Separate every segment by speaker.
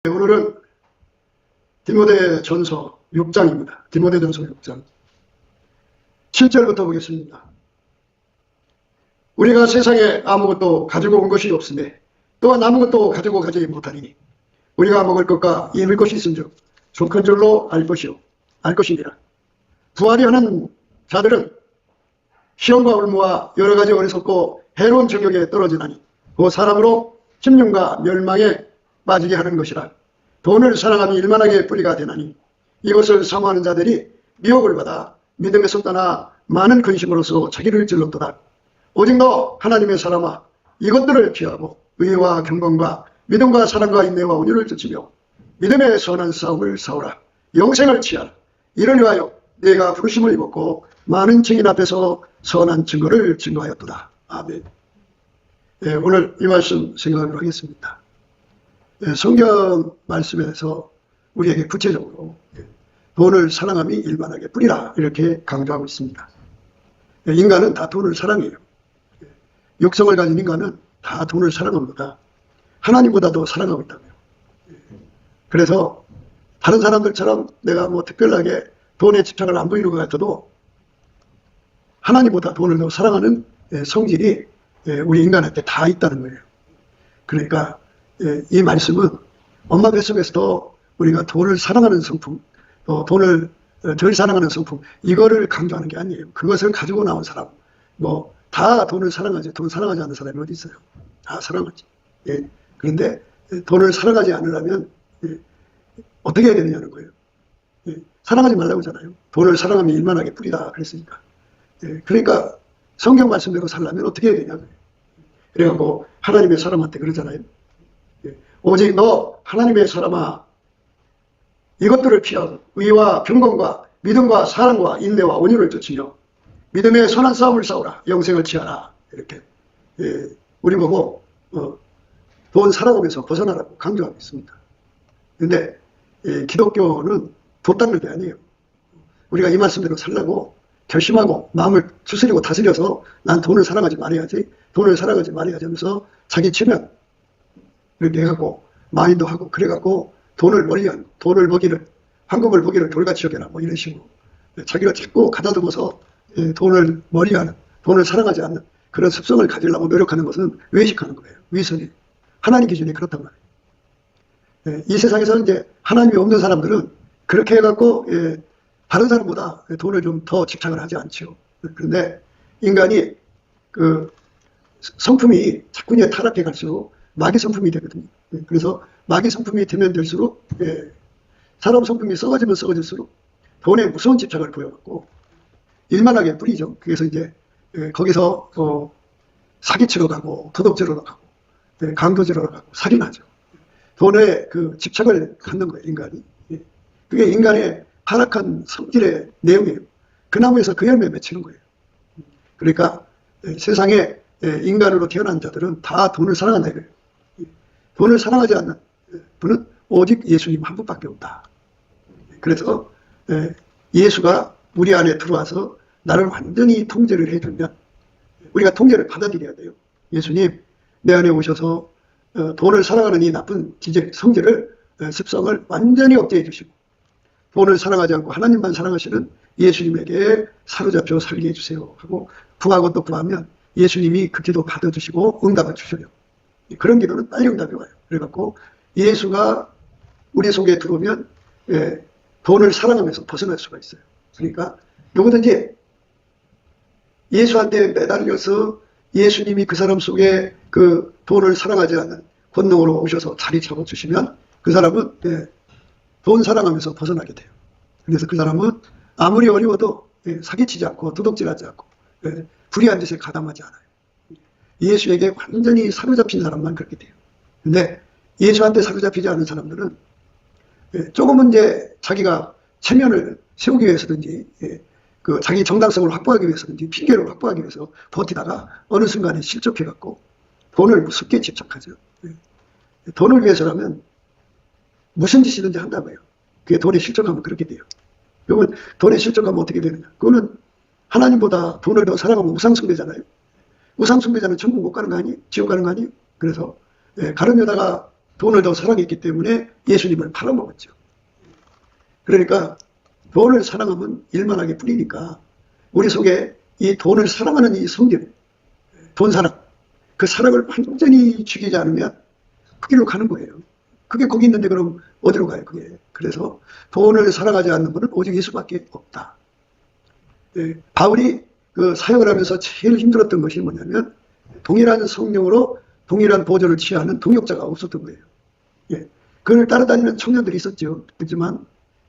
Speaker 1: 오늘은 디모데전서 6장입니다. 디모데전서 6장 7절부터 보겠습니다. 우리가 세상에 아무것도 가지고 온 것이 없으며 또한 아무것도 가지고 가지 못하니 우리가 먹을 것과 입을 것이 있은즉 족한 줄로 알 것이니라. 부활이 하는 자들은 시험과 올무와 여러 가지 어리석고 해로운 저격에 떨어지나니 그 사람으로 심령과 멸망에 빠지게 하는 것이라. 돈을 사랑하며 일만하게 뿌리가 되나니 이것을 사모하는 자들이 미혹을 받아 믿음에서 떠나 많은 근심으로써 자기를 찔렀도다. 오직 너 하나님의 사람아, 이것들을 피하고 의와 경건과 믿음과 사랑과 인내와 온유를 쫓으며 믿음의 선한 싸움을 싸우라. 영생을 취하라. 이를 위하여 내가 부르심을 입었고 많은 증인 앞에서 선한 증거를 증거하였도다. 아멘. 오늘 이 말씀 생각하도록 하겠습니다. 성경 말씀에서 우리에게 구체적으로 돈을 사랑하며 일만하게 뿌리라 이렇게 강조하고 있습니다. 인간은 다 돈을 사랑해요. 육성을 가진 인간은 다 돈을 사랑합니다. 하나님보다도 사랑하고 있다고요. 그래서 다른 사람들처럼 내가 뭐 특별하게 돈에 집착을 안 보이는 것 같아도 하나님보다 돈을 더 사랑하는 성질이 우리 인간한테 다 있다는 거예요. 그러니까 이 말씀은 엄마 뱃속에서도 우리가 돈을 사랑하는 성품, 또 돈을 덜 사랑하는 성품, 이거를 강조하는 게 아니에요. 그것을 가지고 나온 사람, 뭐 다 돈을 사랑하지, 돈 사랑하지 않는 사람이 어디 있어요? 다 사랑하지. 그런데 돈을 사랑하지 않으려면 어떻게 해야 되느냐는 거예요. 사랑하지 말라고 하잖아요. 돈을 사랑하면 일만하게 뿌리다 그랬으니까. 그러니까 성경 말씀대로 살려면 어떻게 해야 되냐고요. 그래갖고 하나님의 사람한테 그러잖아요. 오직 너 하나님의 사람아, 이것들을 피하고 의와 경건과 믿음과 사랑과 인내와 온유를 쫓으며 믿음의 선한 싸움을 싸우라. 영생을 취하라. 이렇게 우리 보고 돈 사랑하면서 벗어나라고 강조하고 있습니다. 그런데 기독교는 돈 닦는 게 아니에요. 우리가 이 말씀대로 살라고 결심하고 마음을 추스리고 다스려서 난 돈을 사랑하지 말아야지, 돈을 사랑하지 말아야지 하면서 자기 체면 이렇게 해갖고 마인도 하고 그래갖고 돈을 머리한, 돈을 먹이를, 황금을 먹이를 돌같이 여겨라 뭐 이런 식으로 자기가 자꾸 가다듬어서 돈을 머리하는, 돈을 사랑하지 않는 그런 습성을 가지려고 노력하는 것은 외식하는 거예요. 위선이. 하나님 기준이 그렇단 말이에요. 이 세상에서 이제 하나님이 없는 사람들은 그렇게 해갖고 다른 사람보다 돈을 좀 더 집착을 하지 않죠. 그런데 인간이 그 성품이 자꾸 이제 타락해 갈수록 마귀 성품이 되거든요. 그래서 마귀 성품이 되면 될수록 사람 성품이 썩어지면 썩어질수록 돈에 무서운 집착을 보여갖고 일만하게 뿌리죠. 그래서 이제 거기서 사기치러 가고 도둑질러 가고 강도질러 가고 살인하죠. 돈에 그 집착을 갖는 거예요, 인간이. 그게 인간의 타락한 성질의 내용이에요. 그 나무에서 그 열매 맺히는 거예요. 그러니까 세상에 인간으로 태어난 자들은 다 돈을 사랑한다 이거예요. 돈을 사랑하지 않는 분은 오직 예수님 한 분밖에 없다. 그래서 예수가 우리 안에 들어와서 나를 완전히 통제를 해주면 우리가 통제를 받아들여야 돼요. 예수님 내 안에 오셔서 돈을 사랑하는 이 나쁜 지질, 성질을, 습성을 완전히 억제해 주시고 돈을 사랑하지 않고 하나님만 사랑하시는 예수님에게 사로잡혀 살게 해주세요 하고 구하고 또 구하면 예수님이 그 기도 받아주시고 응답을 주셔요. 그런 기도는 빨리 응답이 와요. 그래갖고 예수가 우리 속에 들어오면 돈을 사랑하면서 벗어날 수가 있어요. 그러니까 누구든지 예수한테 매달려서 예수님이 그 사람 속에 그 돈을 사랑하지 않는 권능으로 오셔서 자리 잡아주시면 그 사람은 돈 사랑하면서 벗어나게 돼요. 그래서 그 사람은 아무리 어려워도 사기치지 않고 도둑질하지 않고 불의한 짓에 가담하지 않아요. 예수에게 완전히 사로잡힌 사람만 그렇게 돼요. 근데 예수한테 사로잡히지 않은 사람들은 조금은 이제 자기가 체면을 세우기 위해서든지 그 자기 정당성을 확보하기 위해서든지 핑계를 확보하기 위해서 버티다가 어느 순간에 실족해갖고 돈을 무섭게 집착하죠. 돈을 위해서라면 무슨 짓이든지 한다고요. 그게 돈에 실족하면 그렇게 돼요. 그러면 돈에 실족하면 어떻게 되느냐. 그거는 하나님보다 돈을 더 사랑하면 우상숭배잖아요. 우상숭배자는 천국 못 가는 거 아니에요? 지옥 가는 거 아니에요? 그래서 가룟유다가 돈을 더 사랑했기 때문에 예수님을 팔아먹었죠. 그러니까 돈을 사랑하면 일만하게 뿌리니까 우리 속에 이 돈을 사랑하는 이 성질, 돈 사랑, 그 사랑을 완전히 죽이지 않으면 그 길로 가는 거예요. 그게 거기 있는데 그럼 어디로 가요, 그게. 그래서 돈을 사랑하지 않는 분은 오직 예수밖에 없다. 예, 바울이 그 사역을 하면서 제일 힘들었던 것이 뭐냐면 동일한 성령으로 동일한 보좌를 취하는 동역자가 없었던 거예요. 예, 그를 따라다니는 청년들이 있었죠. 그렇지만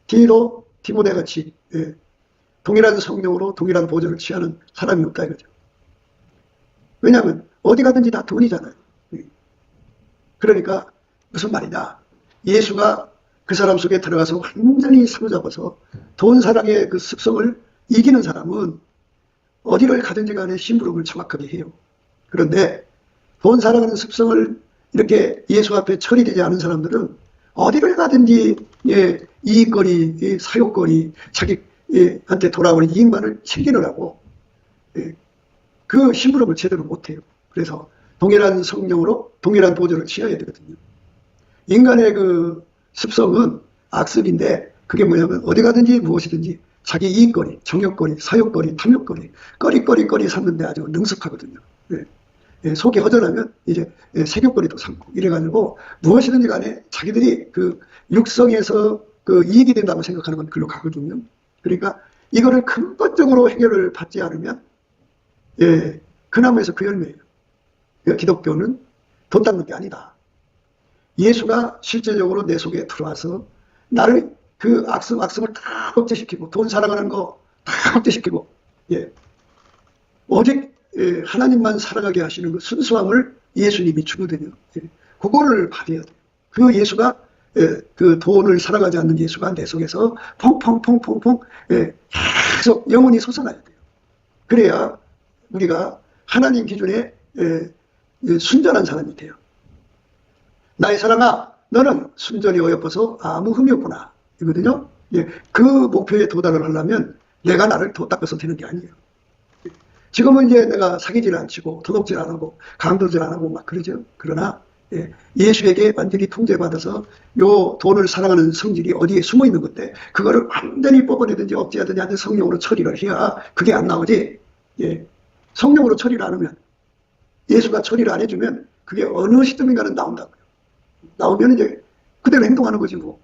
Speaker 1: 디모데 같이 동일한 성령으로 동일한 보좌를 취하는 사람이 없다 이거죠. 왜냐하면 어디 가든지 다 돈이잖아요. 예. 그러니까 무슨 말이냐. 예수가 그 사람 속에 들어가서 완전히 사로잡아서 돈 사랑의 그 습성을 이기는 사람은 어디를 가든지 간에 심부름을 정확하게 해요. 그런데 돈 사랑하는 습성을 이렇게 예수 앞에 처리되지 않은 사람들은 어디를 가든지 이익거리, 사욕거리, 자기한테 돌아오는 이익만을 챙기느라고 그 심부름을 제대로 못해요. 그래서 동일한 성령으로 동일한 보좌를 취해야 되거든요. 인간의 그 습성은 악습인데 그게 뭐냐면 어디 가든지 무엇이든지 자기 이익거리, 정욕거리, 사욕거리, 탐욕거리, 거리 삼는데 아주 능숙하거든요. 속이 허전하면 이제 색욕거리도 삼고 이래가지고 무엇이든지 간에 자기들이 그 육성에서 그 이익이 된다고 생각하는 건 글로 가거든요. 그러니까 이거를 근본적으로 해결을 받지 않으면 그 나무에서 그 열매예요. 기독교는 돈 닦는 게 아니다. 예수가 실제적으로 내 속에 들어와서 나를 그 악습을 다 억제시키고 돈 사랑하는 거 다 억제시키고 오직 하나님만 살아가게 하시는 그 순수함을 예수님이 주거든요. 그거를 받아야 돼요. 그 예수가 그 돈을 사랑하지 않는 예수가 내 속에서 펑펑펑펑펑 계속 영혼이 솟아나야 돼요. 그래야 우리가 하나님 기준에 순전한 사람이 돼요. 나의 사랑아, 너는 순전히 어여뻐서 아무 흠이 없구나. 이거든요. 그 목표에 도달을 하려면 내가 나를 더 닦아서 되는 게 아니에요. 지금은 이제 내가 사기질 안 치고 도둑질 안 하고 강도질 안 하고 막 그러죠. 그러나 예수에게 완전히 통제받아서 요 돈을 사랑하는 성질이 어디에 숨어 있는 건데 그거를 완전히 뽑아내든지 억제하든지 하는 성령으로 처리를 해야 그게 안 나오지. 성령으로 처리를 안 하면 예수가 처리를 안 해주면 그게 어느 시점인가는 나온다고요. 나오면 이제 그대로 행동하는 거지 뭐.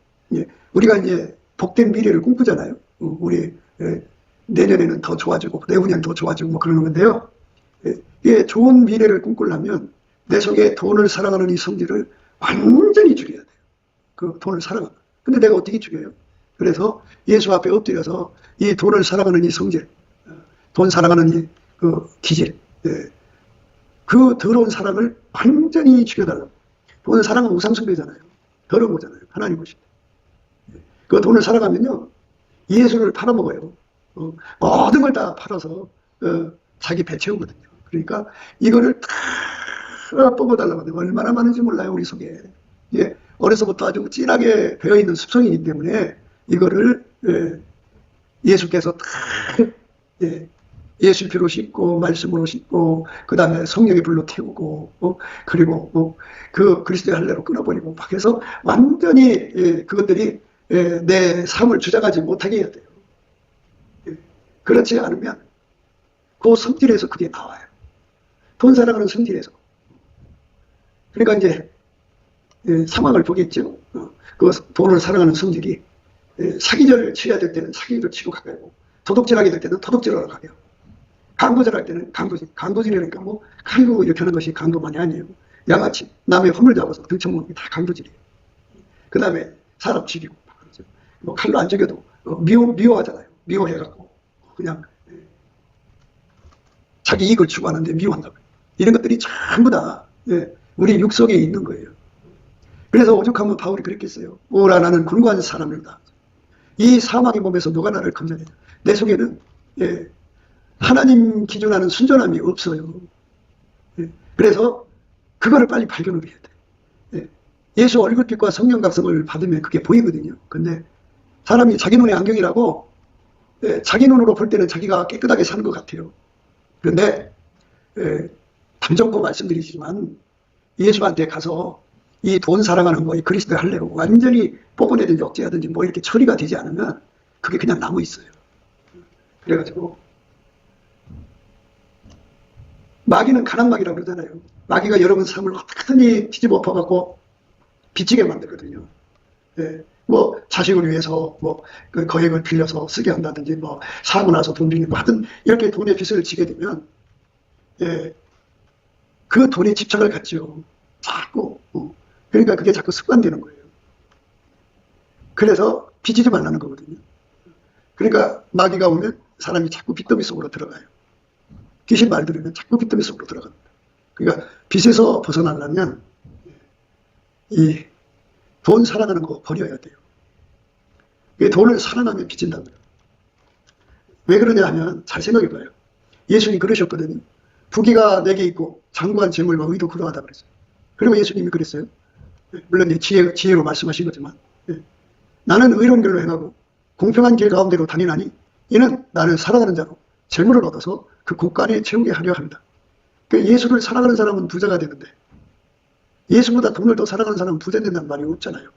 Speaker 1: 우리가 이제 복된 미래를 꿈꾸잖아요. 우리 내년에는 더 좋아지고 내후년 더 좋아지고 뭐 그러는 건데요. 좋은 미래를 꿈꾸려면 내 속에 돈을 사랑하는 이 성질을 완전히 죽여야 돼요. 그 돈을 사랑하는. 근데 내가 어떻게 죽여요? 그래서 예수 앞에 엎드려서 이 돈을 사랑하는 이 성질, 돈 사랑하는 이 그 기질, 그 더러운 사랑을 완전히 죽여달라고. 돈을 사랑하면 우상숭배잖아요. 더러운 거잖아요. 하나님 보실 때. 그 돈을 사랑하면요. 예수를 팔아먹어요. 모든 걸 다 팔아서 자기 배 채우거든요. 그러니까 이거를 다 뽑아달라고 하는데 얼마나 많은지 몰라요. 우리 속에. 어려서부터 아주 진하게 배어있는 습성이기 때문에 이거를 예수께서 다 예수 피로 씻고 말씀으로 씻고 그 다음에 성령의 불로 태우고 그리고 그 그리스도의 할례로 끊어버리고 막 해서 완전히 그것들이 내 삶을 주장하지 못하게 해야 돼요. 그렇지 않으면 그 성질에서 그게 나와요. 돈 사랑하는 성질에서. 그러니까 이제 상황을 보겠죠. 그 돈을 사랑하는 성질이 사기절을 치어야 될 때는 사기를 치고 가고 도둑질하게 될 때는 도둑질하러 가요. 강도질할 때는 강도질이니까 뭐 칼로 이렇게 하는 것이 강도만이 아니에요. 양아치 남의 허물 잡아서 등쳐먹는 게 다 강도질이에요. 그 다음에 사람 죽이고 그러죠. 뭐 칼로 안 죽여도 미워하잖아요. 미워해갖고 그냥 자기 이익을 추구하는데 미워한다고요. 이런 것들이 전부 다 우리 육속에 있는 거예요. 그래서 오죽하면 바울이 그랬겠어요. 오라 나는 굴고한 사람이다. 이 사망의 몸에서 누가 나를 건져내냐. 내 속에는 하나님 기준하는 순전함이 없어요. 그래서 그거를 빨리 발견을 해야 돼. 예수 얼굴빛과 성령 각성을 받으면 그게 보이거든요. 근데 사람이 자기 눈의 안경이라고 자기 눈으로 볼 때는 자기가 깨끗하게 사는 것 같아요. 그런데 담 접고 말씀드리지만 예수한테 가서 이 돈 사랑하는 거, 이 그리스도 할례로 완전히 뽑아내든지 억제하든지 뭐 이렇게 처리가 되지 않으면 그게 그냥 남아 있어요. 그래가지고 마귀는 가난 마귀라고 그러잖아요. 마귀가 여러분 삶을 어떻게든지 뒤집어 엎어갖고 비치게 만들거든요. 예, 뭐 자식을 위해서 뭐그 거액을 빌려서 쓰게 한다든지 뭐 사고 나서 돈 빌리고 하여튼 이렇게 돈의 빚을 지게 되면 예, 그 돈에 집착을 갖죠. 자꾸 그러니까 그게 자꾸 습관되는 거예요. 그래서 빚지지 말라는 거거든요. 그러니까 마귀가 오면 사람이 자꾸 빚더미 속으로 들어가요. 귀신 말 들으면 자꾸 빚더미 속으로 들어갑니다. 그러니까 빚에서 벗어나려면 이 돈 사랑하는 거 버려야 돼요. 돈을 사랑하면 빚진답니다. 왜 그러냐 하면 잘 생각해 봐요. 예수님이 그러셨거든요. 부귀가 내게 있고 장구한 재물과 의도 그러하다 그랬어요. 그리고 예수님이 그랬어요. 물론 지혜로 말씀하신 거지만 나는 의로운 길로 행하고 공평한 길 가운데로 다니나니 이는 나를 사랑하는 자로 재물을 얻어서 그 곳간에 채우게 하려 합니다. 예수를 사랑하는 사람은 부자가 되는데 예수보다 돈을 더 사랑하는 사람은 부자 된다는 말이 없잖아요.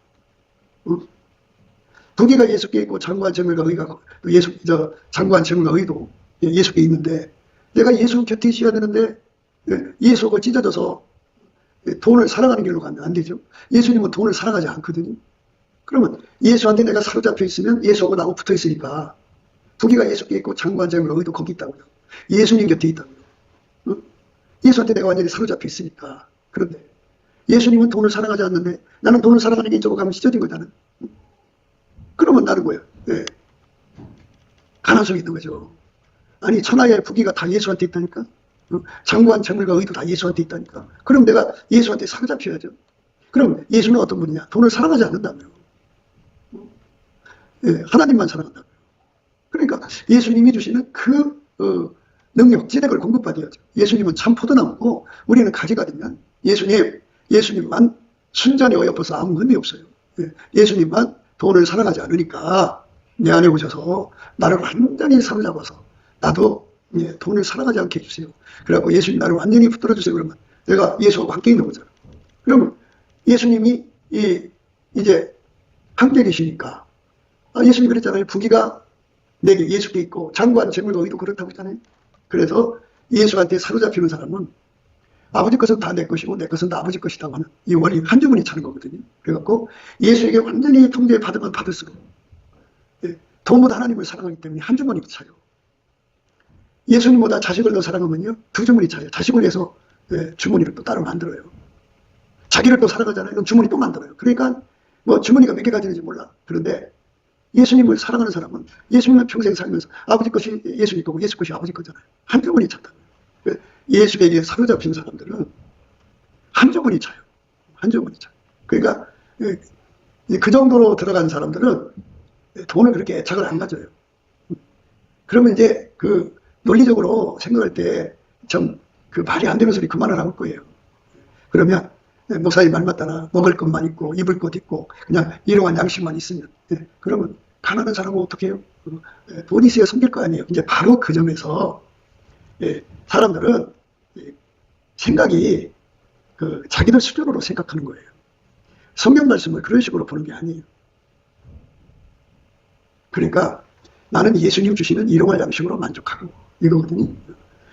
Speaker 1: 부귀가 예수께 있고 장구한 재물과 의가 장구한 재물과 의도 예수께 있는데 내가 예수 곁에 있어야 되는데 예수가 찢어져서 돈을 사랑하는 길로 가면 안 되죠. 예수님은 돈을 사랑하지 않거든요. 그러면 예수한테 내가 사로잡혀 있으면 예수하고 나하고 붙어 있으니까 부귀가 예수께 있고 장구한 재물과 의도 거기 있다고요. 예수님 곁에 있다고요. 예수한테 내가 완전히 사로잡혀 있으니까. 그런데 예수님은 돈을 사랑하지 않는데 나는 돈을 사랑하는 게 이쪽으로 가면 찢어진 거잖아. 그러면 나는 뭐야? 가난성이 있는 거죠. 아니 천하의 부귀가 다 예수한테 있다니까. 장구한 재물과 의도 다 예수한테 있다니까. 그럼 내가 예수한테 사로잡혀야죠. 그럼 예수는 어떤 분이냐? 돈을 사랑하지 않는다며. 하나님만 사랑한다며. 그러니까 예수님이 주시는 그 능력, 지력을 공급받아야죠. 예수님은 참 포도나무고 우리는 가지가 되면 예수님만 순전히 어여뻐서 아무 의미 없어요. 예수님만 돈을 사랑하지 않으니까 내 안에 오셔서 나를 완전히 사로잡아서 나도 돈을 사랑하지 않게 해주세요. 그래갖고 예수님 나를 완전히 붙들어 주세요. 그러면 내가 예수하고 함께 있는 거잖아요. 그러면 예수님이 이제 함께 계시니까 예수님이 그랬잖아요. 부귀가 내게 예수께 있고 장구한 재물과 의도 그렇다고 했잖아요. 그래서 예수한테 사로잡히는 사람은 아버지 것은 다 내 것이고 내 것은 다 아버지 것이라고 하는 이 원리 한 주머니 차는 거거든요. 그래갖고 예수에게 완전히 통제받으면 받을수록 돈보다 하나님을 사랑하기 때문에 한 주머니 차요. 예수님보다 자식을 더 사랑하면요 두 주머니 차요. 자식을 위해서 주머니를 또 따로 만들어요. 자기를 또 사랑하잖아요. 그럼 주머니 또 만들어요. 그러니까 뭐 주머니가 몇 개 가지는지 몰라. 그런데 예수님을 사랑하는 사람은 예수님은 평생 살면서 아버지 것이 예수님 거고 예수 것이 아버지 거잖아요. 한 주머니 찼다. 예수에게 사로잡힌 사람들은 한 주머니 차요. 한 주머니 차요. 그러니까 그 정도로 들어간 사람들은 돈을 그렇게 애착을 안 가져요. 그러면 이제 그 논리적으로 생각할 때 좀 그 말이 안 되는 소리 그만을 할 거예요. 그러면 목사님 말 맞다나 먹을 것만 있고 입을 것 있고 그냥 일용한 양식만 있으면 그러면 가난한 사람은 어떻게 해요? 돈이 있어야 섬길 거 아니에요. 이제 바로 그 점에서 사람들은 생각이 자기들 수준으로 생각하는 거예요. 성경 말씀을 그런 식으로 보는 게 아니에요. 그러니까 나는 예수님 주시는 일용할 양식으로 만족하고 이거거든요.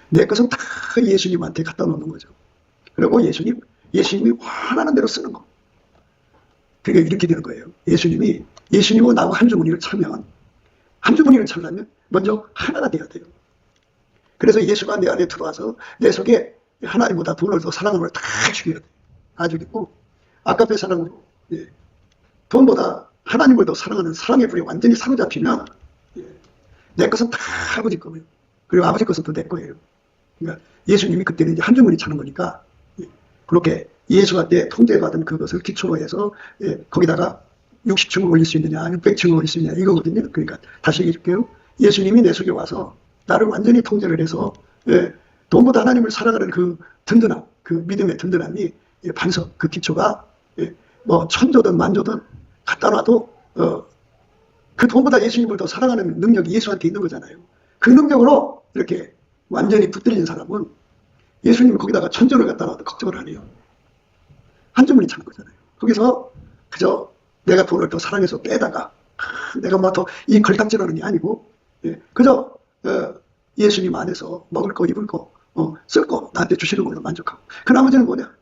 Speaker 1: 내 것은 다 예수님한테 갖다 놓는 거죠. 그리고 예수님이 원하는 대로 쓰는 거. 그게 이렇게 되는 거예요. 예수님은 나하고 한 주머니를 차면 한 주머니를 차려면 먼저 하나가 돼야 돼요. 그래서 예수가 내 안에 들어와서 내 속에 하나님보다 돈을 더 사랑하는 걸 다 죽여야 돼. 다 죽이고 아까의 사랑으로 돈보다 하나님을 더 사랑하는 사랑의 불에 완전히 사로잡히면 내 것은 다 아버지 거예요. 그리고 아버지 것은 또 내 거예요. 그러니까 예수님이 그때는 이제 한 주머니 차는 거니까 그렇게 예수한테 통제받은 그것을 기초로 해서 거기다가 60층을 올릴 수 있느냐 600층을 올릴 수 있느냐 이거거든요. 그러니까 다시 얘기할게요. 예수님이 내 속에 와서 나를 완전히 통제를 해서 돈보다 하나님을 사랑하는 그 든든함, 그 믿음의 든든함이 반석, 그 기초가 뭐 천조든 만조든 갖다 놔도 그 돈보다 예수님을 더 사랑하는 능력이 예수한테 있는 거잖아요. 그 능력으로 이렇게 완전히 붙들린 사람은 예수님을 거기다가 천조를 갖다 놔도 걱정을 안 해요. 한 주머니 차는 거잖아요. 거기서 그저 내가 돈을 더 사랑해서 빼다가 내가 뭐 더 이 걸딱질하는 게 아니고 그저 예수님 안에서 먹을 거 입을 거 쓸 거 나한테 주시는 걸로 만족하고 그 나머지는 뭐냐?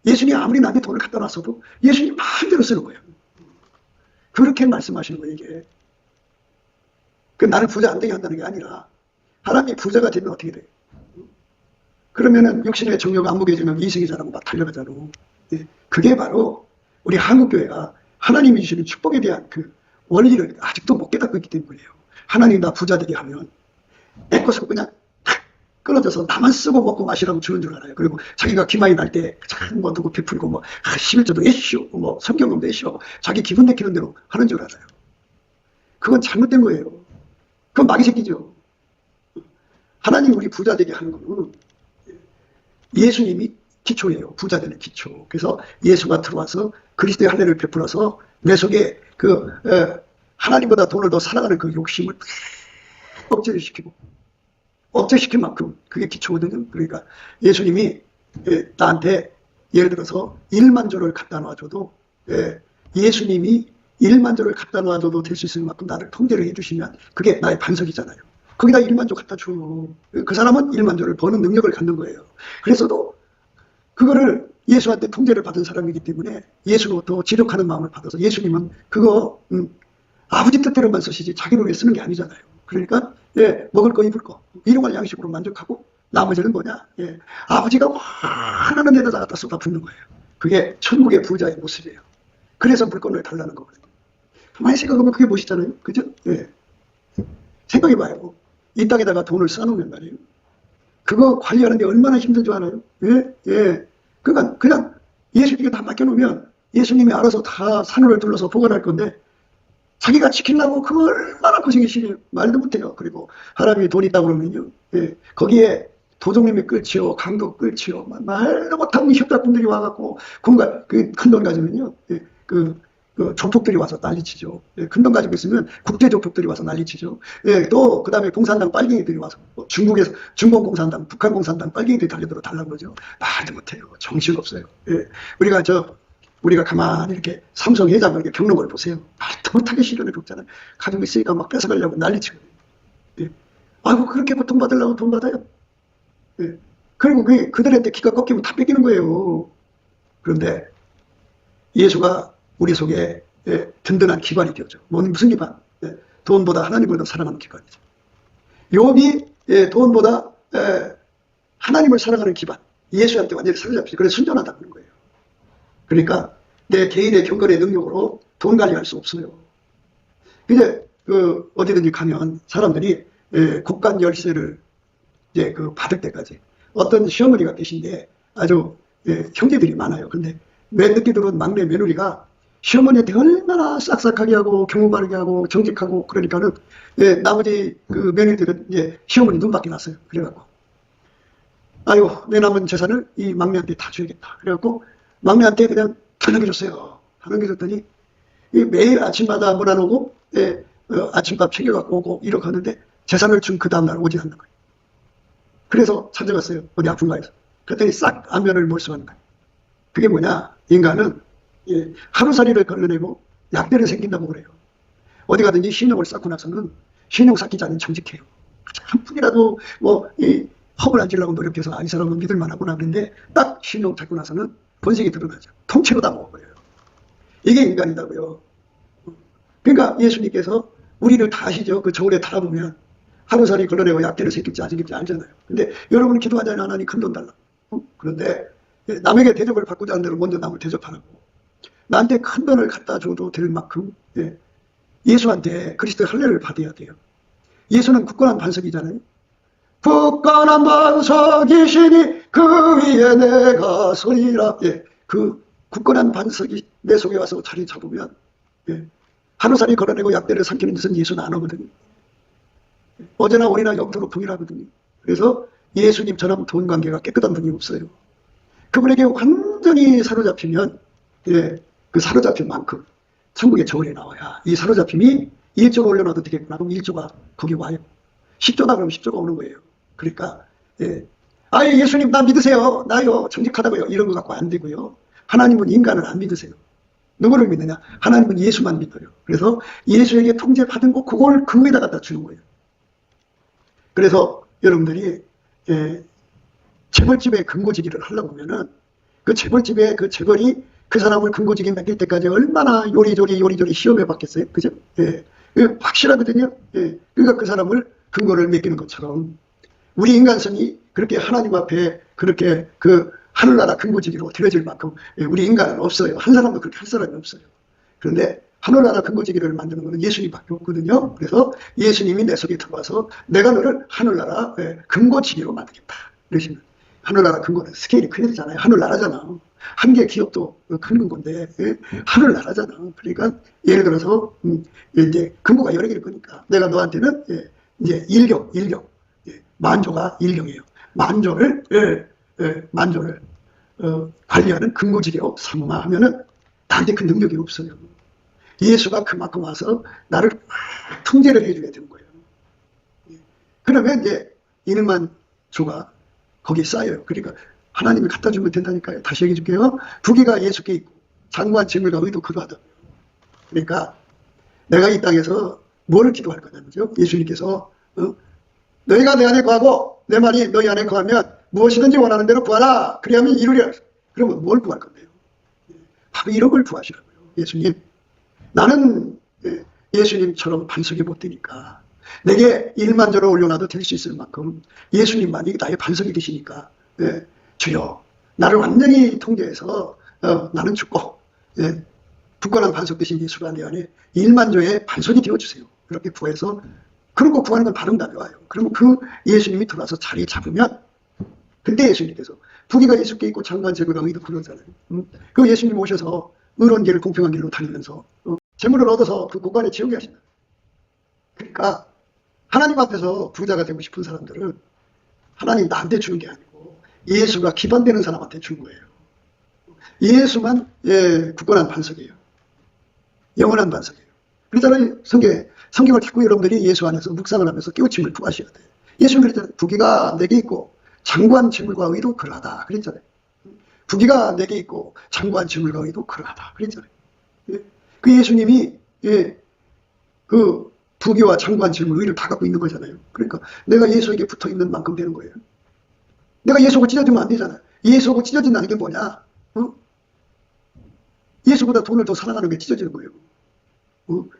Speaker 1: 예수님이 아무리 나한테 돈을 갖다 놨어도 예수님 마음대로 쓰는 거예요. 그렇게 말씀하시는 거예요, 이게. 그 나를 부자 안 되게 한다는 게 아니라 하나님이 부자가 되면 어떻게 돼요? 그러면은 육신의 정욕 안 먹여지면 이승이자라고 막 달려가잖아. 그게 바로 우리 한국교회가 하나님이 주시는 축복에 대한 그 원리를 아직도 못 깨닫고 있기 때문이에요. 하나님 나 부자 되게 하면 내 것을 그냥 탁 끊어져서 나만 쓰고 먹고 마시라고 주는 줄 알아요. 그리고 자기가 기만이 날 때 뭐 누구 베풀고 뭐 11조도 애쉬고 뭐 성경음도 애쉬고 자기 기분 내키는 대로 하는 줄 알아요. 그건 잘못된 거예요. 그건 마귀 새끼죠. 하나님 우리 부자 되게 하는 거는 예수님이 기초예요. 부자 되는 기초. 그래서 예수가 들어와서 그리스도의 할례를 베풀어서 내 속에 하나님보다 돈을 더 사랑하는 그 욕심을 억제를 시키고 억제시킨 만큼 그게 기초거든요. 그러니까 예수님이 나한테 예를 들어서 1만 조를 갖다 놔줘도 예수님이 1만 조를 갖다 놔줘도 될 수 있을 만큼 나를 통제를 해주시면 그게 나의 반석이잖아요. 거기다 1만 조 갖다 줘요. 그 사람은 1만 조를 버는 능력을 갖는 거예요. 그래서도 그거를 예수한테 통제를 받은 사람이기 때문에 예수로부터 지력하는 마음을 받아서 예수님은 그거 아버지 뜻대로만 쓰시지 자기를 위해 쓰는 게 아니잖아요. 그러니까 먹을 거 입을 거 일용할 양식으로 만족하고 나머지는 뭐냐 아버지가 하나는 데다 갖다 쏟아붓는 거예요. 그게 천국의 부자의 모습이에요. 그래서 물건을 달라는 거거든요. 가만히 생각하면 그게 멋있잖아요. 그죠? 생각해봐요. 이 땅에다가 돈을 쌓아놓으면 말이에요. 그거 관리하는 게 얼마나 힘든 줄 알아요? 그러니까 그냥 예수님께 다 맡겨놓으면 예수님이 알아서 다 산을 둘러서 보관할 건데 자기가 지키려고 그 얼마나 고생이 심해요. 말도 못해요. 그리고 하나님이 돈 있다고 그러면요. 거기에 도둑님이 끌치요, 강도 끌치요, 말도 못하는 협작꾼들이 와갖고 그 큰 돈 가지면요. 그 조폭들이 와서 난리치죠. 큰 돈 가지고 있으면 국제 조폭들이 와서 난리치죠. 또 그다음에 공산당 빨갱이들이 와서 중국에서 중공 공산당, 북한 공산당 빨갱이들이 달려들어 달라고 그러죠. 말도 못해요. 정신없어요. 우리가 가만히 이렇게 삼성 회장을 이렇게 겪는 걸 보세요. 말도 못하게 시련을 겪잖아요. 가지고 있으니까 막 뺏어가려고 난리치고. 아이고 그렇게 고통받으려고 돈 받아요. 그리고 그들한테 기가 꺾이면 다 뺏기는 거예요. 그런데 예수가 우리 속에 든든한 기반이 되었죠. 무슨 기반? 돈보다 하나님을 더 사랑하는 기반이죠. 욥이 돈보다 하나님을 사랑하는 기반. 예수한테 완전히 사로잡히죠. 그래서 순전하다는 거예요. 그러니까 내 개인의 경건의 능력으로 돈 관리할 수 없어요. 이제 어디든지 가면 사람들이 국간 열쇠를 이제 받을 때까지 어떤 시어머니가 계신데 아주 형제들이 많아요. 근데 맨 늦게 들어온 막내 며느리가 시어머니한테 얼마나 싹싹하게 하고 경우 바르게 하고 정직하고 그러니까는 나머지 그 며느리들은 이제 시어머니 눈밖에 났어요. 그래갖고 아유 내 남은 재산을 이 막내한테 다 줘야겠다. 그래갖고 막내한테 그냥 다 넘겨줬어요. 다 넘겨줬더니 매일 아침마다 몰아놓고 아침밥 챙겨갖고 오고 이러고 하는데 재산을 준 그 다음날 오지 않는 거예요. 그래서 찾아갔어요. 어디 아픈가 해서. 그랬더니 싹 안면을 몰수하는 거예요. 그게 뭐냐? 인간은 하루살이를 걸러내고 약대를 생긴다고 그래요. 어디 가든지 신용을 쌓고 나서는 신용 쌓기 전에 정직해요. 한 푼이라도 허물 안 지려고 노력해서 이 사람은 믿을만하구나 그런데 딱 신용 잡고 나서는 본색이 드러나죠. 통째로 다 먹어버려요. 이게 인간이다고요. 그러니까 예수님께서 우리를 다 아시죠. 그 저울에 달아보면 하루살이 걸러내고 약대를 새길지 안 새길지 알잖아요. 근데 여러분은 기도하잖아요. 하나님 큰 돈 달라. 그런데 남에게 대접을 받고자 하는 대로 먼저 남을 대접하라고. 나한테 큰 돈을 갖다 줘도 될 만큼 예수한테 그리스도의 할례를 받아야 돼요. 예수는 굳건한 반석이잖아요. 굳건한 반석이시니 그 위에 내가 서리라. 그 굳건한 반석이 내 속에 와서 자리 잡으면 하루살이 걸어내고 약대를 삼키는 짓은 예수는 안 하거든요. 어제나 오늘이나 영토로 동일하거든요. 그래서 예수님처럼 돈 관계가 깨끗한 분이 없어요. 그분에게 완전히 사로잡히면 그 사로잡힌 만큼 천국의 저울에 나와야 이 사로잡힘이 1조가 올려놔도 되겠구나. 그럼 1조가 거기 와요. 10조다 그러면 10조가 오는 거예요. 그러니까 예수님 나 믿으세요. 나요 정직하다고요. 이런 거 갖고 안 되고요. 하나님은 인간을 안 믿으세요. 누구를 믿느냐? 하나님은 예수만 믿어요. 그래서 예수에게 통제받은 거 그걸 그거에다 갖다 주는 거예요. 그래서 여러분들이 재벌집에 근거지기를 하려고 하면은 그 재벌집에 그 재벌이 그 사람을 근거지기 맡길 때까지 얼마나 요리조리 시험해 봤겠어요? 그죠? 예. 확실하거든요. 예. 그러니까 그 사람을 근거를 맡기는 것처럼 우리 인간성이 그렇게 하나님 앞에 그렇게 그 하늘나라 근거지기로 드려질 만큼 우리 인간은 없어요. 한 사람도 그렇게 할 사람이 없어요. 그런데 하늘나라 근거지기를 만드는 것은 예수님밖에 없거든요. 그래서 예수님이 내 속에 들어와서 내가 너를 하늘나라 근거지기로 만들겠다. 그러시면 하늘나라 근거는 스케일이 큰일이잖아요. 하늘나라잖아. 한 개 기업도 큰 건데 하늘나라잖아. 그러니까 예를 들어서 이제 근거가 여러 개일 거니까 내가 너한테는 이제 일경 만조가 일경이에요. 만조를 관리하는 근거지기로 삼아 하면은 나한테 그 능력이 없어요. 예수가 그만큼 와서 나를 통제를 해줘야 되는 거예요. 그러면 이제 1만 조가 거기에 쌓여요. 그러니까 하나님이 갖다 주면 된다니까요. 다시 얘기해 줄게요. 부귀가 예수께 있고 장관 재물과 의도 그러하다. 그러니까 내가 이 땅에서 뭐를 기도할 거냐면요. 예수님께서 너희가 내 안에 거하고 내 말이 너희 안에 거하면 무엇이든지 원하는 대로 구하라. 그리하면 이루리라. 그러면 뭘 구할 건데요? 바로 이런 걸 구하시라고요. 예수님. 나는 예수님처럼 반석이 못 되니까 내게 1만 조를 올려놔도 될 수 있을 만큼 예수님만이 나의 반석이 되시니까 주여 나를 완전히 통제해서 나는 죽고 굳건한 반석 되신 예수가 내 안에 1만 조의 반석이 되어주세요. 그렇게 구해서 그런 구하는 건 바른 답이 와요. 그러면 그 예수님이 들어와서 자리 잡으면 그때 예수님께서 부귀가 예수께 있고 장관 재물과 의도 그러잖아요. 그 예수님 오셔서 의로운 길을 공평한 길로 다니면서 재물을 얻어서 그 고관에 채우게 하신다. 그러니까 하나님 앞에서 부자가 되고 싶은 사람들은 하나님 나한테 주는 게 아니고 예수가 기반되는 사람한테 주는 거예요. 예수만 굳건한 반석이에요. 영원한 반석이에요. 그러잖아요. 성경을 자꾸 여러분들이 예수 안에서 묵상을 하면서 깨우침을 구하셔야 돼요. 예수는 그랬잖아요. 부귀가 내게 있고 장관 재물과 의도 그러하다. 그랬잖아요. 부귀가 내게 있고 장관 재물과 의도 그러하다. 그랬잖아요. 그 예수님이 그 부귀와 장관 재물 의를 다 갖고 있는 거잖아요. 그러니까 내가 예수에게 붙어 있는 만큼 되는 거예요. 내가 예수하고 찢어지면 안 되잖아요. 예수하고 찢어진다는 게 뭐냐? 예수보다 돈을 더 사랑하는 게 찢어지는 거예요.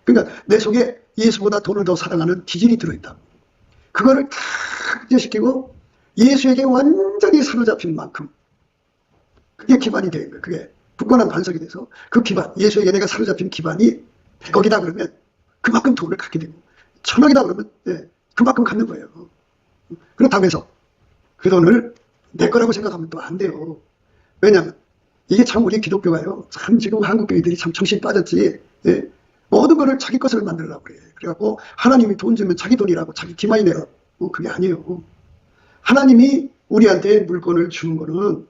Speaker 1: 그러니까 내 속에 예수보다 돈을 더 사랑하는 기질이 들어있다. 그거를 다 찢어시키고 예수에게 완전히 사로잡힌 만큼 그게 기반이 되는 거예요. 그게 굳건한 반석이 돼서 그 기반, 예수에게 내가 사로잡힌 기반이 100억이다 그러면 그만큼 돈을 갖게 되고 1000억이다 그러면 그만큼 갖는 거예요. 그렇다고 해서 그 돈을 내 거라고 생각하면 또 안 돼요. 왜냐하면 이게 참 우리 기독교가요. 참 지금 한국 교회들이 참 정신 빠졌지. 모든 거를 자기 것을 만들려고 그래. 그래갖고 하나님이 돈 주면 자기 돈이라고 자기 기만이 내라. 그게 아니에요. 하나님이 우리한테 물건을 주는 거는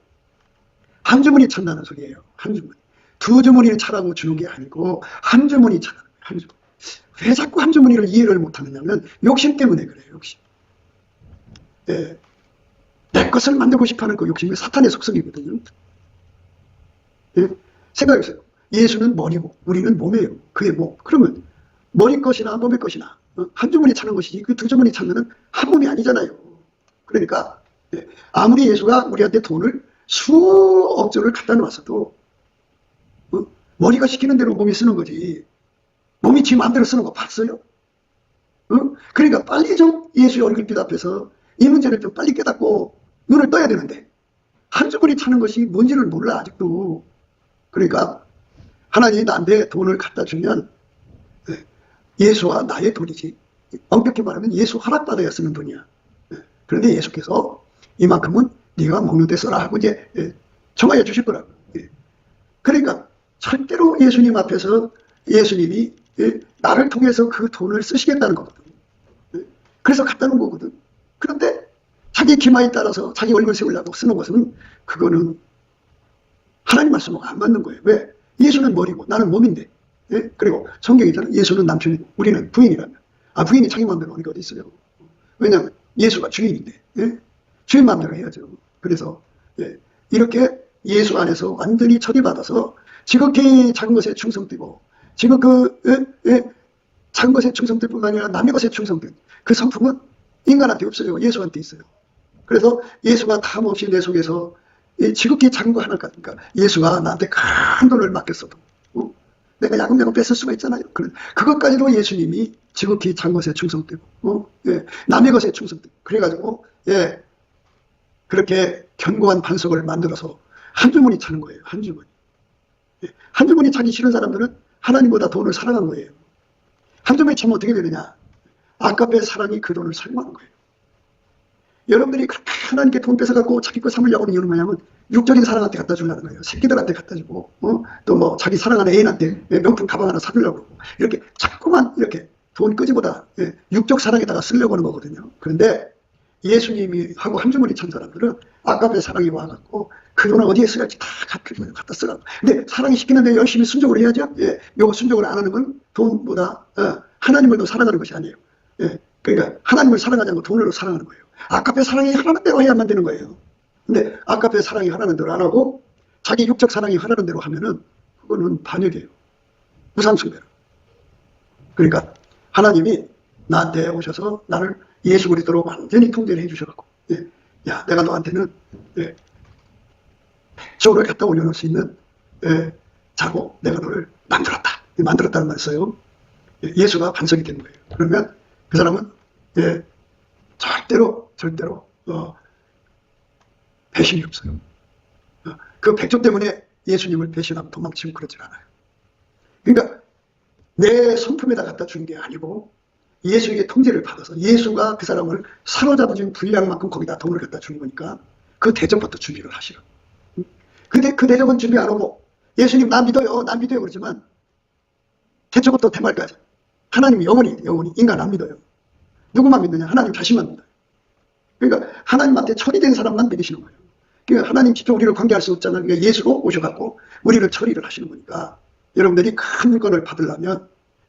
Speaker 1: 한 주머니 찬다는 소리예요. 한 주머니. 두 주머니를 차라고 주는 게 아니고 한 주머니 차라는 거예요. 한 주머니. 왜 자꾸 한 주머니를 이해를 못하느냐면 욕심 때문에 그래요. 욕심. 내 것을 만들고 싶어하는 그 욕심이 사탄의 속성이거든요. 생각해보세요. 예수는 머리고 우리는 몸이에요. 그의 몸. 그러면 머리 것이나 몸의 것이나 한 주머니 차는 것이지 그 두 주머니 차는 한 몸이 아니잖아요. 그러니까 아무리 예수가 우리한테 돈을 수억 조를 갖다 놓았어도 머리가 시키는 대로 몸이 쓰는 거지 몸이 지 마음대로 쓰는 거 봤어요? 그러니까 빨리 좀 예수의 얼굴빛 앞에서 이 문제를 좀 빨리 깨닫고 눈을 떠야 되는데 한 주머니 차는 것이 뭔지를 몰라 아직도. 그러니까 하나님이 나한테 돈을 갖다 주면 예수와 나의 돈이지 엄격히 말하면 예수 허락받아야 쓰는 돈이야. 그런데 예수께서 이만큼은 네가 먹는 데 써라 하고 이제 정하여 주실 거라고. 그러니까 절대로 예수님 앞에서 예수님이 나를 통해서 그 돈을 쓰시겠다는 거거든. 그래서 갖다 놓은 거거든. 그런데 자기 기만에 따라서 자기 얼굴 세우려고 쓰는 것은 그거는 하나님 말씀하고 안 맞는 거예요. 왜? 예수는 머리고 나는 몸인데. 그리고 성경이잖아요. 예수는 남편이고 우리는 부인이라면. 부인이 자기 마음대로 하는 게 어디 있어요. 왜냐하면 예수가 주인인데 주인 마음대로 해야죠. 그래서 이렇게 예수 안에서 완전히 처리받아서 지극히 작은 것에 충성되고 지금 작은 것에 충성될 뿐만 아니라 남의 것에 충성된 그 성품은 인간한테 없어요. 예수한테 있어요. 그래서 예수가 탐없이 내 속에서 지극히 작은 거 하나를 가니까 예수가 나한테 큰 돈을 맡겼어도 내가 야금야금 뺏을 수가 있잖아요. 그것까지도 예수님이 지극히 작은 것에 충성되고 남의 것에 충성되고 그래가지고 그렇게 견고한 반석을 만들어서 한 주머니 차는 거예요. 한 주머니. 한 주머니 차기 싫은 사람들은 하나님보다 돈을 사랑한 거예요. 한 주머니 차면 어떻게 되느냐? 아까의 사랑이 그 돈을 사용하는 거예요. 여러분들이 그렇게 하나님께 돈 뺏어갖고 자기 거 삼으려고 하는 이유는 뭐냐면 육적인 사랑한테 갖다 주려는 거예요. 새끼들한테 갖다 주고 또 뭐 자기 사랑하는 애인한테 명품 가방 하나 사주려고 그러고 이렇게 자꾸만 이렇게 돈 끄지보다 육적 사랑에다가 쓰려고 하는 거거든요. 그런데 예수님이 하고 한 주머니 찬 사람들은 아까의 사랑이 와갖고 그 돈을 어디에 써야지 다 갖다 쓰라고. 근데 사랑이 시키는데 열심히 순종을 해야죠. 요거 순종을 안 하는 건 돈보다 하나님을 더 사랑하는 것이 아니에요. 그러니까 하나님을 사랑하지 않고 돈으로 사랑하는 거예요. 아까의 사랑이 하라는 대로 해야만 되는 거예요. 근데 아까의 사랑이 하라는 대로 안 하고 자기 육적 사랑이 하라는 대로 하면은 그거는 반역이에요. 우상숭배로. 그러니까 하나님이 나한테 오셔서 나를 예수 그리스도로 완전히 통제를 해주셔갖고 야 내가 너한테는 저를 갖다 올려놓을 수 있는 자고 내가 너를 만들었다. 만들었다는 말을 써요. 예수가 반석이 되는 거예요. 그러면 그 사람은 절대로 배신이 없어요. 그 백조 때문에 예수님을 배신하고 도망치고 그러질 않아요. 그러니까 내 성품에다 갖다 준 게 아니고 예수에게 통제를 받아서 예수가 그 사람을 사로잡아준 분량만큼 거기다 돈을 갖다 주는 거니까 그 대접부터 준비를 하시라고. 근데 그 대접은 준비 안 하고 예수님 나 믿어요 그러지만 대접부터 대말까지 하나님 영원히 인간 안 믿어요. 누구만 믿느냐? 하나님 자신만 믿어요. 그러니까 하나님한테 처리된 사람만 믿으시는 거예요. 그러니까 하나님 직접 우리를 관계할 수 없잖아요. 그러니까 예수로 오셔갖고 우리를 처리를 하시는 거니까 여러분들이 큰 물건을 받으려면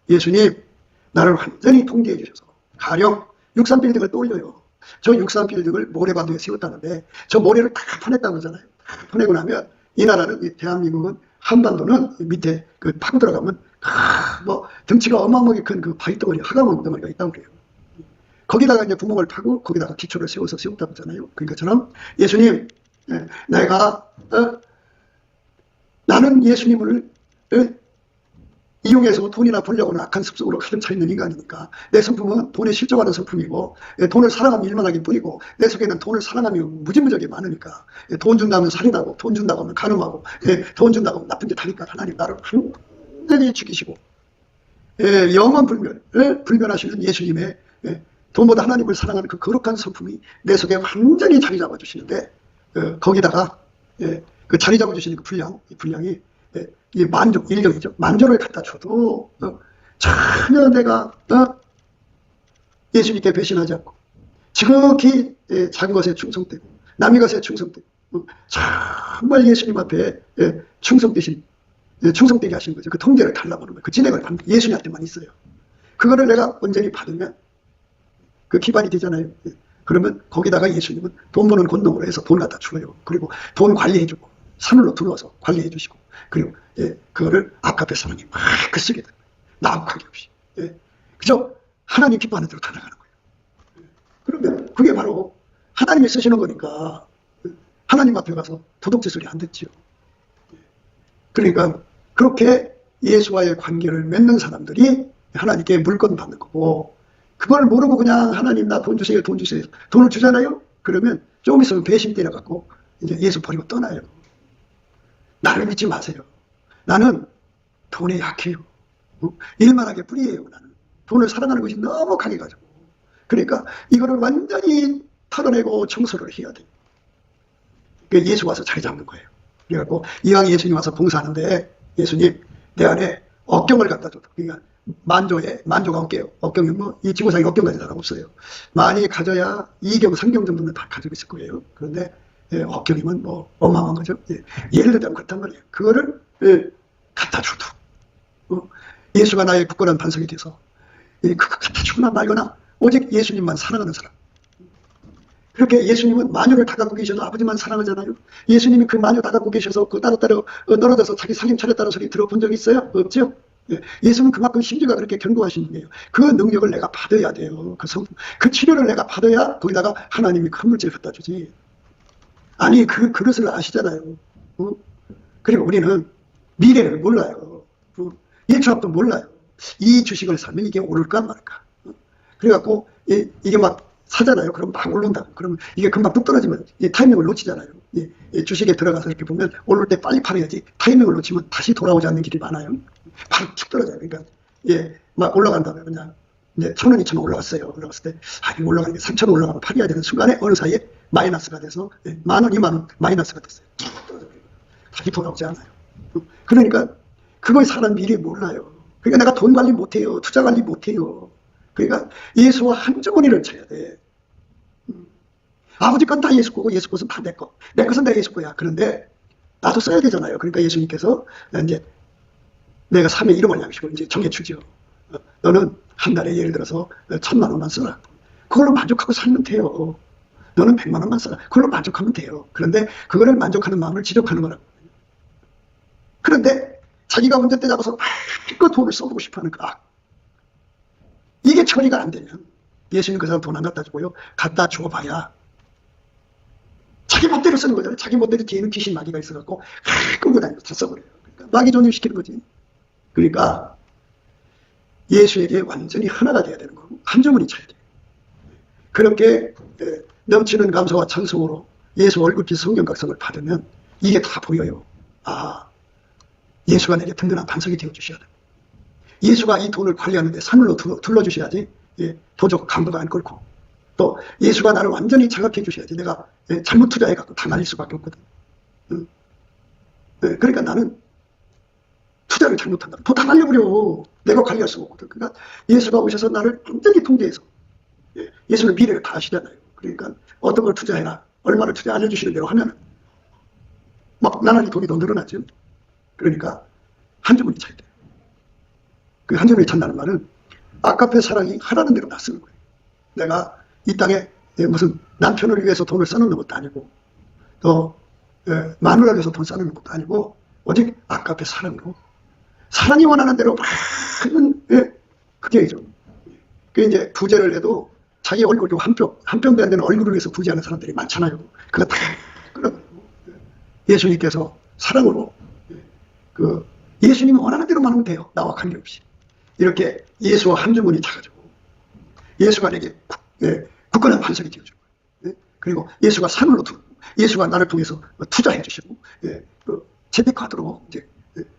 Speaker 1: 예수님 나를 완전히 통제해 주셔서 가령 63빌딩을 떠올려요. 저 63빌딩을 모래반도에 세웠다는데 저 모래를 다 퍼냈다고 그러잖아요. 다 퍼내고 나면 이 나라는 대한민국은 한반도는 밑에 그 파고 들어가면 뭐 덩치가 어마어마하게 큰 그 바위 덩어리 화가만 덩어리가 있다고 그래요. 거기다가 이제 구멍을 파고 거기다가 기초를 세워서 세웠다고 하잖아요. 그러니까처럼 예수님 내가 나는 예수님을 이용해서 돈이나 벌려고 하는 악한 습속으로 가득 차 있는 인간이니까 내 성품은 돈에 실족하는 성품이고 돈을 사랑하면 일만하기 뿐이고 내 속에는 돈을 사랑하면 무지무지하게 많으니까 돈 준다면 살인하고 돈 준다고 하면 간음하고 돈 준다고 하면 나쁜 짓 하니까 하나님 나를 완전히 죽이시고 영원 불변하시는 예수님의 돈보다 하나님을 사랑하는 그 거룩한 성품이 내 속에 완전히 자리 잡아주시는데 거기다가 그 자리 잡아주시는 그 분량이 이 만족, 인력이죠. 만족을 갖다 줘도 전혀 내가 예수님께 배신하지 않고 지극히 작은 것에 충성되고 남의 것에 충성되고 정말 예수님 앞에 충성되게 하시는 거죠. 그 통제를 달라고 하는 거예요. 그 진행을 받는 예수님한테만 있어요. 그거를 내가 온전히 받으면 그 기반이 되잖아요. 그러면 거기다가 예수님은 돈 버는 권능으로 해서 돈 갖다 줘요. 그리고 돈 관리해주고 산으로 들어와서 관리해주시고 그리고 그거를 아까의 사랑이 막 그 쓰게 되는 거예요. 나하고 관계없이. 그죠? 하나님 기뻐하는 대로 다 나가는 거예요. 그러면 그게 바로 하나님이 쓰시는 거니까 하나님 앞에 가서 도둑질 소리 안 듣지요. 그러니까 그렇게 예수와의 관계를 맺는 사람들이 하나님께 물건 받는 거고 그걸 모르고 그냥 하나님 나 돈 주세요 돈 주세요 돈을 주잖아요. 그러면 조금 있으면 배신 때려갖고 이제 예수 버리고 떠나요. 나를 믿지 마세요. 나는 돈에 약해요. 일만하게 뿌리예요. 나는 돈을 사랑하는 것이 너무 강해가지고 그러니까 이거를 완전히 털어내고 청소를 해야 돼요. 예수 와서 자리 잡는 거예요. 그래갖고 이왕 예수님 와서 봉사하는데 예수님 내 안에 억경을 갖다 줘도 그러니까 만조가 없게요. 억경은 뭐 이 지구상에 억경 가진 사람 없어요. 많이 가져야 2경, 3경 정도는 다 가지고 있을 거예요. 그런데 억경이면 뭐 어마어마한 거죠. 예를 들자면 그렇단 말이에요. 그거를 갖다 줘도 예수가 나의 굳건한 반석이 돼서 그거 갖다 주거나 말거나 오직 예수님만 사랑하는 사람. 그렇게 예수님은 마녀를 다 갖고 계셔도 아버지만 사랑하잖아요. 예수님이 그 마녀 다 갖고 계셔서 그 따로따로 떨어져서 자기 살림 차렸다는 소리 들어본 적 있어요? 없죠? 예수는 그만큼 심지가 그렇게 견고하신 분이에요. 그 능력을 내가 받아야 돼요. 그 치료를 내가 받아야 거기다가 하나님이 큰 물질을 갖다 주지. 아니, 그 그것을 아시잖아요. 그리고 우리는 미래를 몰라요. 예초합도 몰라요. 이 주식을 사면 이게 오를까 말까. 그래갖고 이게 막 사잖아요. 그럼 막 오른다. 그러면 이게 금방 뚝 떨어지면 타이밍을 놓치잖아요. 주식에 들어가서 이렇게 보면 오를 때 빨리 팔아야지 타이밍을 놓치면 다시 돌아오지 않는 길이 많아요. 바로 툭 떨어져요. 그러니까 막 올라간 다음에 그냥 이제 1,000원, 2,000원 올라갔어요. 올라갔을 때 이거 올라가는 게 3,000원 올라가면 팔아야 되는 순간에 어느 사이에 마이너스가 돼서 10,000원, 20,000원 마이너스가 됐어요. 툭 떨어져요. 다시 돌아오지 않아요. 그러니까 그걸 사람 미리 몰라요. 그러니까 내가 돈 관리 못해요. 투자 관리 못해요. 그러니까 예수와 한주머니를 쳐야 돼. 아버지 건 다 예수 거고 예수 것은 다 내 거. 내 것은 내 예수 거야. 그런데 나도 써야 되잖아요. 그러니까 예수님께서 이제 내가 3의 이름을 양식으로 이제 정해주죠. 너는 한 달에 예를 들어서 1,000만 원만 써라. 그걸로 만족하고 살면 돼요. 너는 100만 원만 써라. 그걸로 만족하면 돼요. 그런데 그거를 만족하는 마음을 지적하는 거라고. 그런데 자기가 운전대 잡아서 막 돈을 써보고 싶어하는 그 악. 이게 처리가 안 되면 예수님 그 사람 돈 안 갖다 주고요. 갖다 줘봐야 자기 멋대로 쓰는 거잖아요. 자기 멋대로 뒤에는 귀신 마귀가 있어갖고 끌고 다니면서 다 써버려요. 그러니까 마귀 전율시키는 거지. 그러니까 예수에게 완전히 하나가 돼야 되는 거고 한주머니 쳐야 돼요. 그렇게 넘치는 감사와 찬송으로 예수 얼굴빛 성경각성을 받으면 이게 다 보여요. 예수가 내게 든든한 반석이 되어주셔야 돼. 예수가 이 돈을 관리하는데 산울로 둘러주셔야지 도적 간부가 안 끓고, 또 예수가 나를 완전히 장악해 주셔야지 내가 잘못 투자해갖고 다 날릴 수밖에 없거든. 그러니까 나는 투자를 잘못한다. 돈 다 날려버려. 내가 관리할 수가 없거든. 그러니까 예수가 오셔서 나를 완전히 통제해서, 예수는 미래를 다 아시잖아요. 그러니까 어떤 걸 투자해라, 얼마를 투자 알려주시는 대로 하면 막 나날이 돈이 더 늘어나죠. 그러니까 한주머니 차야 돼요. 그 한주머니 찬다는 말은 아까페 사랑이 하라는 대로 다 쓰는 거예요. 내가 이 땅에 무슨 남편을 위해서 돈을 써놓는 것도 아니고, 또 마누라를 위해서 돈 써놓는 것도 아니고, 오직 아까페 사랑으로 사랑이 원하는 대로 막 하는, 그게 이죠. 그 이제 부제를 해도 자기 얼굴 한 뼘도 안 되는 얼굴을 위해서 부제하는 사람들이 많잖아요. 그거 다 끌어가지고 예수님께서 사랑으로 예수님이 원하는 대로만 하면 돼요. 나와 관계없이. 이렇게 예수와 한주머니 차가지고 예수가 내게 굳건한 반석이 되어주고, 그리고 예수가 산으로 두고, 예수가 나를 통해서 투자해 주시고, 재테크하도록 이제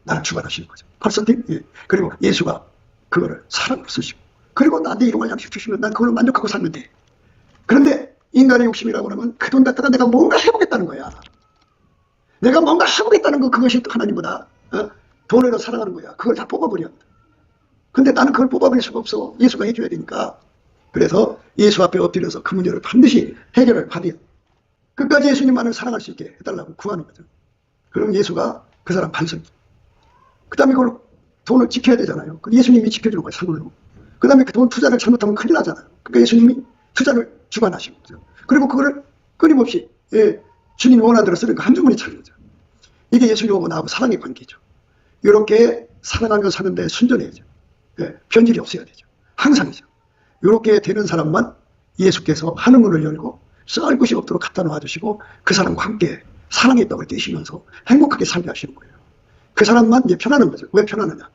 Speaker 1: 나를 주관하시는 거죠. 벌써팀. 그리고 예수가 그거를 사랑으로 쓰시고, 그리고 나한테 이런 걸 양식 주시면 난 그걸로 만족하고 살면 돼. 그런데 인간의 욕심이라고 하면 그 돈 갖다가 내가 뭔가 해보겠다는 거야. 내가 뭔가 해보겠다는 거, 그것이 하나님보다 돈을 더 사랑하는 거야. 그걸 다 뽑아버려. 근데 나는 그걸 뽑아버릴 수가 없어. 예수가 해줘야 되니까. 그래서 예수 앞에 엎드려서 그 문제를 반드시 해결을 받아야 돼. 끝까지 예수님만을 사랑할 수 있게 해달라고 구하는 거죠. 그럼 예수가 그 사람 반석이. 그 다음에 그걸 돈을 지켜야 되잖아요. 예수님이 지켜주는 거예요, 산으로. 그 다음에 그 돈 투자를 잘못하면 큰일 나잖아요. 그러니까 예수님이 투자를 주관하시는 거죠. 그리고 그거를 끊임없이 주님이 원하는 대로 쓰는 거 한주머니 차는 거죠. 이게 예수님하고 나하고 사랑의 관계죠. 이렇게 사랑하며 사는데 순전해야죠. 변질이 없어야 되죠. 항상이죠. 이렇게 되는 사람만 예수께서 하늘문을 열고 썰 곳이 없도록 갖다 놓아주시고 그 사람과 함께 사랑의 떡을 떼시면서 행복하게 살게 하시는 거예요. 그 사람만 이제 편안한 거죠. 왜 편안하냐?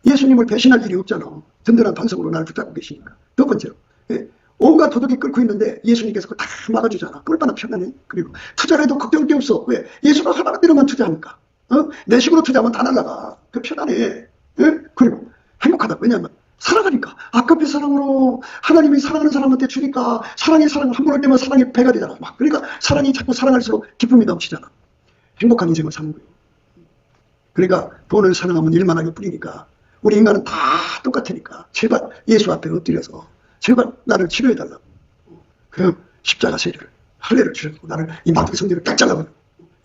Speaker 1: 예수님을 배신할 일이 없잖아. 든든한 반석으로 나를 붙잡고 계시니까. 두 번째로, 온갖 도둑이 끓고 있는데 예수님께서 그걸 다 막아주잖아. 얼마나 편안해. 그리고 투자를 해도 걱정할 게 없어. 왜? 예수가 하라는 대로만 투자하니까. 내 식으로 투자하면 다 날라가. 그 편안해. 그리고 행복하다. 왜냐하면 사랑하니까. 아까의 사랑으로 하나님이 사랑하는 사람한테 주니까 사랑이 사랑을 한 번 할 때만 사랑이 배가 되잖아. 막 그러니까 사랑이 자꾸 사랑할수록 기쁨이 넘치잖아. 행복한 인생을 사는 거예요. 그러니까 돈을 사랑하면 일만 하게 뿌리니까 우리 인간은 다 똑같으니까 제발 예수 앞에 엎드려서 제발 나를 치료해달라고. 그 십자가 세례를 할례를 주셨고 나를 이 마귀의 성질을 딱 잘라버려.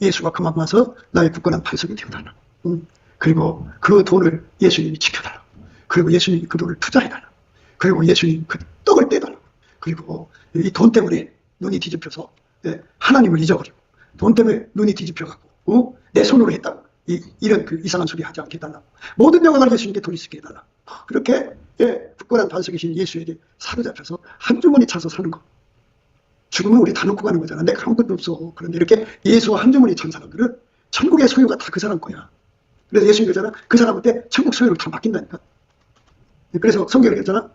Speaker 1: 예수가 그만 와서 나의 굳건한 반석이 되어달라고. 그리고 그 돈을 예수님이 지켜달라고. 그리고 예수님이 그 돈을 투자해달라고. 그리고 예수님 그 떡을 떼달라고. 그리고 이 돈 때문에 눈이 뒤집혀서 하나님을 잊어버리고 돈 때문에 눈이 뒤집혀갖고 내 손으로 했다고 이런 그 이상한 소리 하지 않게 해달라고 모든 영광을 예수님께 돌리시게 해달라. 그렇게 굳건한 반석이신 예수에게 사로잡혀서 한 주머니 차서 사는 거. 죽으면 우리 다 놓고 가는 거잖아. 내가 아무것도 없어. 그런데 이렇게 예수와 한 주머니 찬 사람들은 천국의 소유가 다 그 사람 거야. 그래서 예수님 그러잖아. 그 사람한테 천국 소유를 다 맡긴다니까. 그래서 성경에 그랬잖아.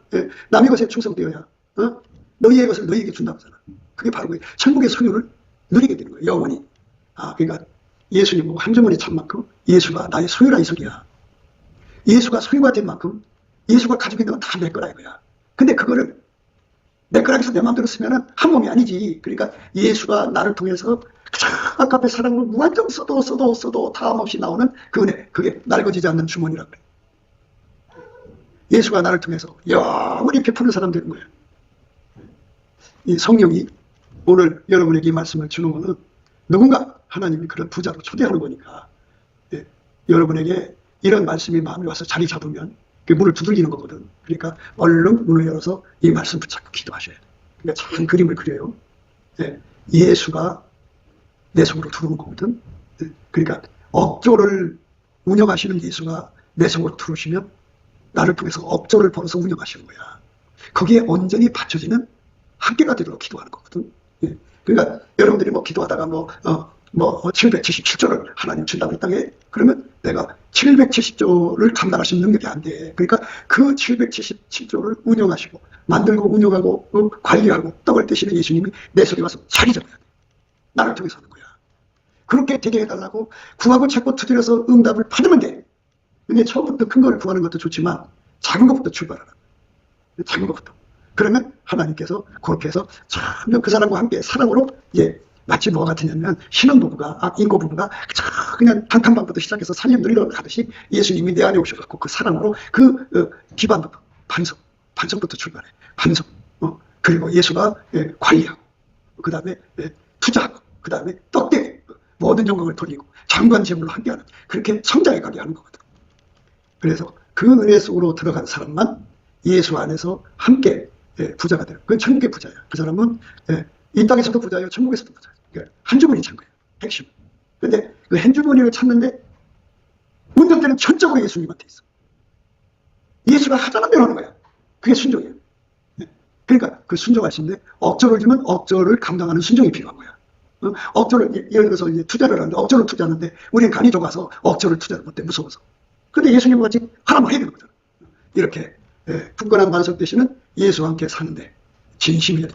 Speaker 1: 남의 것에 충성되어야 너희의 것을 너희에게 준다고 하잖아. 그게 바로 그 천국의 소유를 누리게 되는 거예요. 영원히. 그러니까 예수님 한 주머니 찬 만큼 예수가 나의 소유라 이 소리야. 예수가 소유가 된 만큼 예수가 가지고 있는 건 다 내 거라 이거야. 근데 그거를 내 거라 해서 내 마음대로 쓰면은 한 몸이 아니지. 그러니까 예수가 나를 통해서 아까의 사랑으로 무한정 써도 다함없이 나오는 그 은혜, 그게 낡아지지 않는 주머니라 그래. 예수가 나를 통해서 영원히 베푸는 사람 되는 거예요. 이 성령이 오늘 여러분에게 이 말씀을 주는 것은 누군가 하나님이 그런 부자로 초대하는 거니까 여러분에게 이런 말씀이 마음에 와서 자리 잡으면 그 문을 두들기는 거거든. 그러니까 얼른 문을 열어서 이 말씀 붙잡고 기도하셔야 돼. 그러니까 참 그림을 그려요. 예수가 내 속으로 들어오는 거거든. 그러니까 업조를 운영하시는 예수가 내 속으로 들어오시면 나를 통해서 업조를 벌어서 운영하시는 거야. 거기에 온전히 받쳐지는 한계가 되도록 기도하는 거거든. 그러니까 여러분들이 기도하다가 777조를 하나님 준다고 했다게 그러면 내가 770조를 감당할 수 있는 능력이 안 돼. 그러니까 그 777조를 운영하시고 만들고 운영하고 관리하고 떡을 떼시는 예수님이 내 속에 와서 자리 잡아야 돼. 나를 통해서 하는 거야. 그렇게 되게 해달라고 구하고 찾고 두드려서 응답을 받으면 돼. 근데 처음부터 큰 거를 구하는 것도 좋지만 작은 것부터 출발하라. 작은 것부터. 그러면 하나님께서 그렇게 해서 참 그 사람과 함께 사랑으로 마치 뭐가 같으냐면 신혼부부가 인고 부부가 그냥 단칸방부터 시작해서 살림 누리러 가듯이 예수님이 내 안에 오셔갖고 그 사랑으로 그 기반부터 반성부터 출발해. 반성. 그리고 예수가 관리하고 그 다음에 투자하고 그 다음에 떡대고 모든 영광을 돌리고 장관 제물로 함께하는 그렇게 성장해 가게 하는 거거든. 그래서 그 은혜 속으로 들어간 사람만 예수 안에서 함께 부자가 돼요. 그건 천국의 부자야. 그 사람은 이 땅에서도 부자예요. 천국에서도 부자예요. 그러니까 한 주머니 찬 거예요. 핵심. 근데 그 한 주머니를 찾는데 운전대는 전적으로 예수님한테 있어. 예수가 하자는 대로 하는 거야. 그게 순종이에요. 그러니까 그 순종하시는데 억조를 주면 억조를 감당하는 순종이 필요한 거야. 억조를 예를 들어서 투자를 하는데 억조를 투자하는데 우리는 간이 좁아서 억조를 투자를 못해 무서워서. 근데 예수님 같이 하라면 해야 되는 거잖아. 이렇게 굳건한 반석 되시는 예수와 함께 사는데 진심이에요.